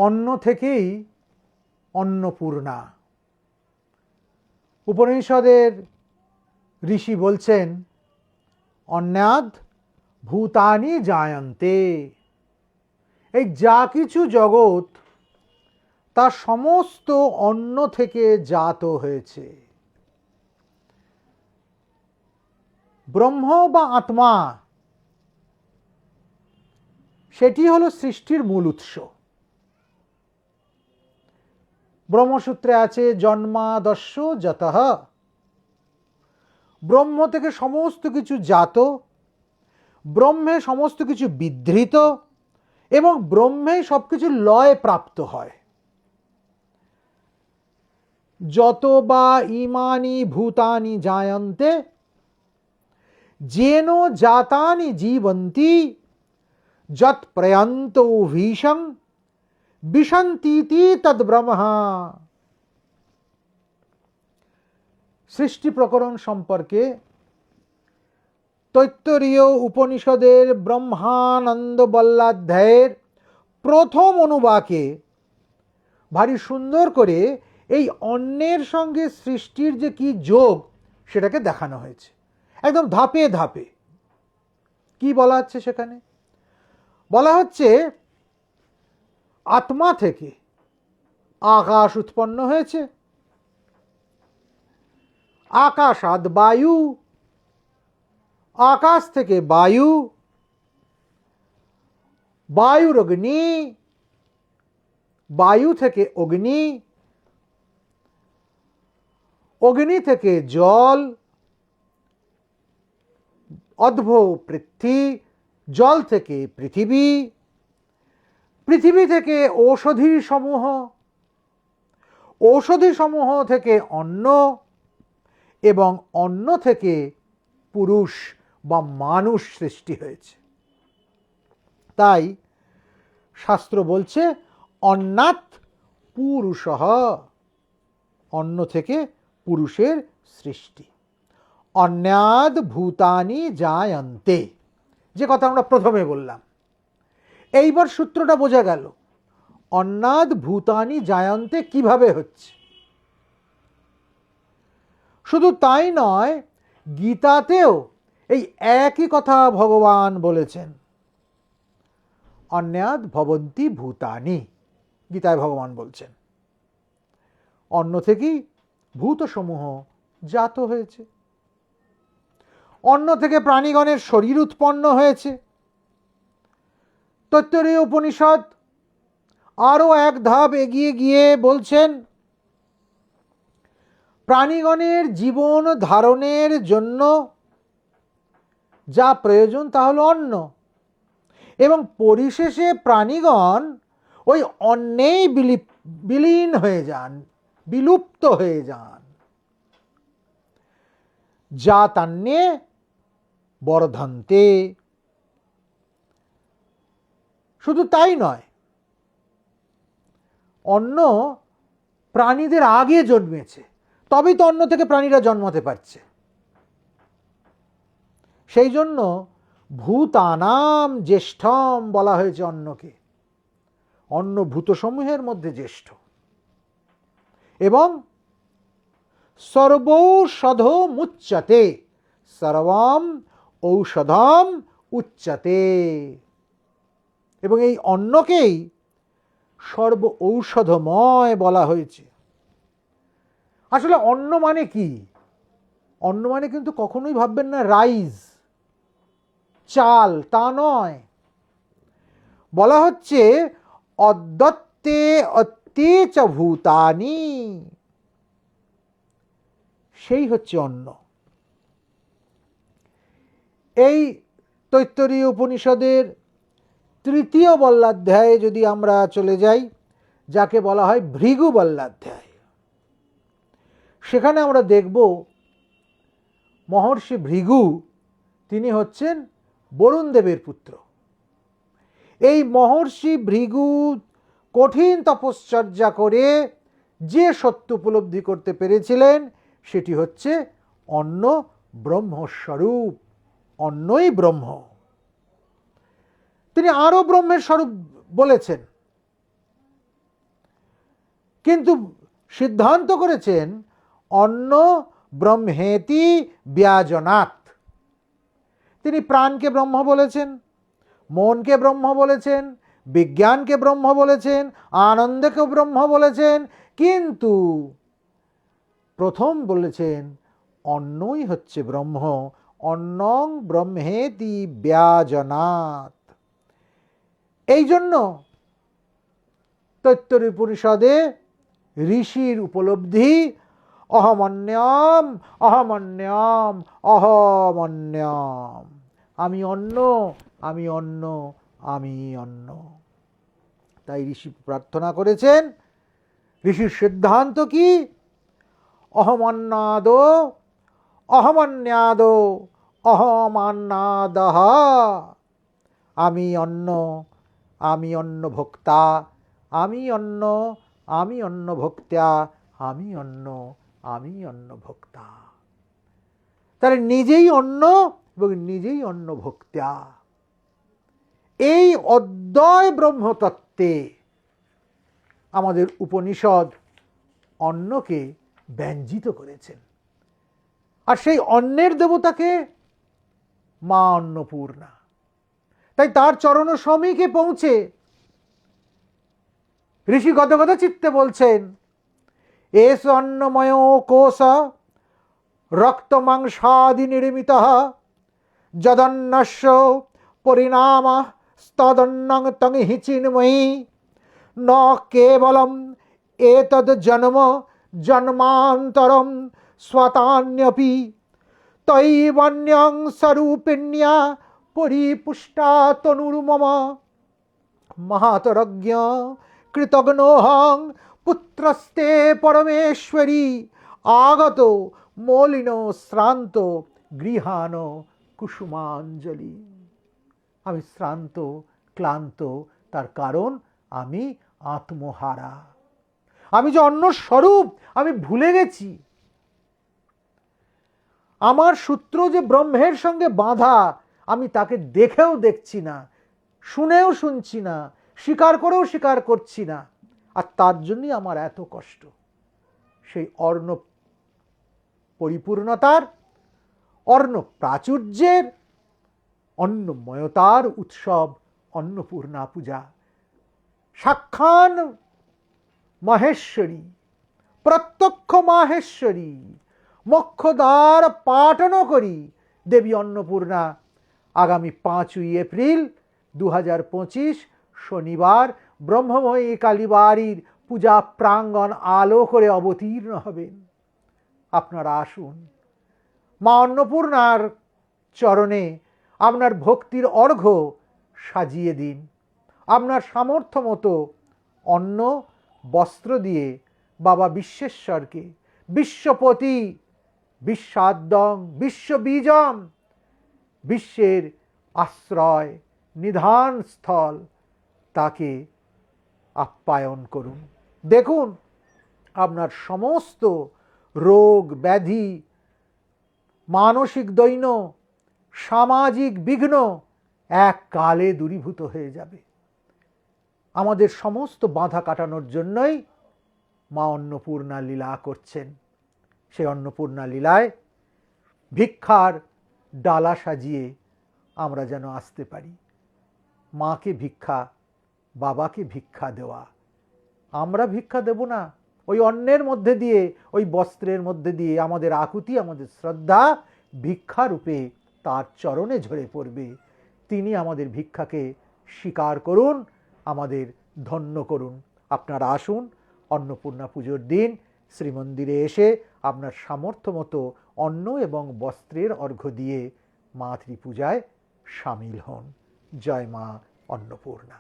অন্ন থেকেই অন্নপূর্ণা। উপনিষদের ঋষি বলছেন অন্নাদ ভূতানি জায়ন্তে। এই যা কিছু জগৎ তা সমস্ত অন্ন থেকে জাত হয়েছে। ব্রহ্ম বা আত্মা সেটি হলো সৃষ্টির মূল উৎস। ব্রহ্মসূত্রে আছে জন্মাদস্য যতঃ। ব্রহ্ম থেকে সমস্ত কিছু জাত, ব্রহ্মে সমস্ত কিছু বিধৃত এবং ব্রহ্মে সবকিছু লয় প্রাপ্ত হয়। যত বা ইমানি ভূতানি জায়ন্তে যেন জাতানি জীবন্তি যৎ প্রয়ন্তৌ ভীষং বিশন্তীতি তদ ব্রহ্ম। সৃষ্টি প্রকরণ সম্পর্কে তৈত্তরীয় উপনিষদের ব্রহ্মানন্দ বল্লাধ্যায়ের প্রথম অনুবাকে ভারী সুন্দর করে এই অন্নের সঙ্গে সৃষ্টির যে কি যোগ সেটাকে দেখানো হয়েছে একদম ধাপে ধাপে। কি বলা হচ্ছে সেখানে? বলা হচ্ছে আত্মা থেকে আকাশ উৎপন্ন হয়েছে, আকাশাদ বায়ু, আকাশ থেকে বায়ু, বায়ুর অগ্নি, বায়ু থেকে অগ্নি, অগ্নি থেকে জল, অদ্ভ পৃথ্বী, জল থেকে পৃথিবী, পৃথিবী থেকে ঔষধি সমূহ, ঔষধি সমূহ থেকে অন্ন এবং অন্ন থেকে পুরুষ বা মানুষ সৃষ্টি হয়েছে। তাই শাস্ত্র বলছে অন্নাৎ পুরুষঃ, অন্ন থেকে পুরুষের সৃষ্টি। অন্নাদ ভূতানি জায়ন্তে, যে কথা আমরা প্রথমে বললাম। এইবার সূত্রটা বোঝা গেল অন্নাদ ভূতানি জায়ন্তে কিভাবে হচ্ছে। শুধু তাই নয়, গীতাতেও এই একই কথা ভগবান বলেছেন। অন্যাদ ভবন্তি ভূতানি, গীতায় ভগবান বলছেন অন্ন থেকেই ভূতসমূহ জাত হয়েছে, অন্ন থেকে প্রাণীগণের শরীর উৎপন্ন হয়েছে। তৈত্তরীয় উপনিষদ আরও এক ধাপ এগিয়ে গিয়ে বলছেন প্রাণীগণের জীবন ধারণের জন্য যা প্রয়োজন তা হলো অন্ন, এবং পরিশেষে প্রাণীগণ ওই অন্নেই বিলীন হয়ে যান, বিলুপ্ত হয়ে যান। জাতান্নে বর্ধন্তে। শুধু তাই নয়, অন্ন প্রাণীদের আগে জন্মেছে, তবেই তো অন্ন থেকে প্রাণীরা জন্মাতে পারছে। সেই জন্য ভূতানাম জ্যেষ্ঠম বলা হয়েছে অন্নকে। অন্ন ভূতসমূহের মধ্যে জ্যেষ্ঠ এবং সর্বৌষধমুচ্যতে, সর্বম ঔষধম উচ্যতে। এবং এই অন্নকেই সর্ব ঔষধময় বলা হয়েছে। আসলে অন্ন মানে কি? অন্ন মানে কিন্তু কখনোই ভাববেন না রাইস, চাল, তা নয়। বলা হচ্ছে অদ্যত্তে অত্তে চ ভূতানি, সেই হচ্ছে অন্ন। এই তৈত্তরীয় উপনিষদের তৃতীয় বল্লাধ্যায়ে যদি আমরা চলে যাই, যাকে বলা হয় ভৃগু বল্লাধ্যায়, সেখানে আমরা দেখব মহর্ষি ভৃগু তিনি হচ্ছেন বরুণ দেবের পুত্র। এই মহর্ষি ভৃগু কঠিন তপশ্চর্যা করে যে সত্য উপলব্ধি করতে পেরেছিলেন সেটি হচ্ছে অন্ন ব্রহ্মস্বরূপ, অন্নই ব্রহ্ম। তিনি আরও ব্রহ্মের স্বরূপ বলেছেন। কিন্তু সিদ্ধান্ত করেছেন অন্ন ব্রহ্মেতি ব্যাজনাৎ। তিনি প্রাণকে ব্রহ্ম বলেছেন, মনকে ব্রহ্ম বলেছেন, বিজ্ঞানকে ব্রহ্ম বলেছেন, আনন্দকে ব্রহ্ম বলেছেন, কিন্তু প্রথম বলেছেন অন্নই হচ্ছে ব্রহ্ম, অন্নং ব্রহ্মেতি ব্যাজনাৎ। এই জন্য তৈত্তরীয় উপনিষদে ঋষির উপলব্ধি অহমন্যম অহমন্যম অহমন্যম, আমি অন্ন, আমি অন্ন, আমি অন্ন। তাই ঋষি প্রার্থনা করেছেন, ঋষির সিদ্ধান্ত কি? অহমন্নাদ অহমন্যাদ অহমান্নাদঃ, আমি অন্ন, আমি অন্ন ভোক্তা, আমি অন্ন, আমি অন্ন ভোক্তা, আমি অন্ন, আমি অন্ন ভোক্তা। তাহলে নিজেই অন্ন এবং নিজেই অন্ন ভোক্তা। এই অদ্বয় ব্রহ্মতত্ত্বে আমাদের উপনিষদ অন্নকে ব্যঞ্জিত করেছেন। আর সেই অন্নের দেবতাকে মা অন্নপূর্ণা। তাই তার চরণ সমীকে পৌঁছে ঋষি গদগদ চিত্তে বলছেন, এস অন্নময় কোষ রক্ত মাংসাদি নির্মিত যদন্নস্য পরিণাম স্তদন্নং তং হি চিন্ময়ী ন কেবলম এতদ জন্ম জন্মান্তরম স্বতান্যপি তৈবন্যং স্বরূপিণ্যা পরিপুষ্টা তনুর্মম মাতরজ্ঞ কৃতঘ্নোহং পুত্রস্তে পরমেশ্বরী আগত মলিন শ্রান্ত গৃহান কুসুমাঞ্জলি। আমি শ্রান্ত ক্লান্ত, তার কারণ আমি আত্মহারা, আমি যে অন্য স্বরূপ আমি ভুলে গেছি। আমার সূত্র যে ব্রহ্মের সঙ্গে বাঁধা, আমি তাকে দেখেও দেখছি না, শুনেও শুনছি না, স্বীকার করেও স্বীকার করছি না। আর তার জন্যই আমার এত কষ্ট। সেই অর্ণ পরিপূর্ণতার, অর্ণ প্রাচুর্যের, অন্নময়তার উৎসব অন্নপূর্ণা পূজা। সাক্ষাৎ মহেশ্বরী, প্রত্যক্ষ মাহেশ্বরী, মোক্ষদ্বার পাটন করি দেবী অন্নপূর্ণা আগামী 5ই এপ্রিল 2025 শনিবার ব্রহ্মময়ী কালীবাড়ির পূজা প্রাঙ্গণ আলো করে অবতীর্ণ হবেন। আপনারা আসুন, মা অন্নপূর্ণার চরণে আপনার ভক্তির অর্ঘ্য সাজিয়ে দিন। আপনার সামর্থ্য মতো অন্ন বস্ত্র দিয়ে বাবা বিশ্বেশ্বরকে, বিশ্বপতি, বিশ্বাদ্যং বিশ্ববীজম, বিশ্বের আশ্রয় নিধান স্থল, তাকে আপ্যায়ন করুন। দেখুন আপনার সমস্ত রোগ ব্যাধি, মানসিক দৈন্য, সামাজিক বিঘ্ন এক কালে দূরীভূত হয়ে যাবে। আমাদের সমস্ত বাধা কাটানোর জন্যই মা অন্নপূর্ণা লীলা করছেন। সেই অন্নপূর্ণা লীলায় ভিক্ষার ডালা সাজিয়ে আমরা যেন আসতে পারি। মাকে ভিক্ষা, বাবাকে ভিক্ষা দেওয়া। আমরা ভিক্ষা দেব না, ওই অন্নের মধ্যে দিয়ে, ওই বস্ত্রের মধ্যে দিয়ে আমাদের আকুতি, আমাদের শ্রদ্ধা ভিক্ষারূপে তার চরণে ঝরে পড়বে। তিনি আমাদের ভিক্ষাকে স্বীকার করুন, আমাদের ধন্য করুন। আপনারা আসুন, অন্নপূর্ণা পুজোর দিন শ্রীমন্দিরে এসে আপনার সামর্থ্য মতো অন্ন এবং বস্ত্রের অর্ঘ্য দিয়ে মাতৃপূজায় সামিল হন। জয় মা অন্নপূর্ণা।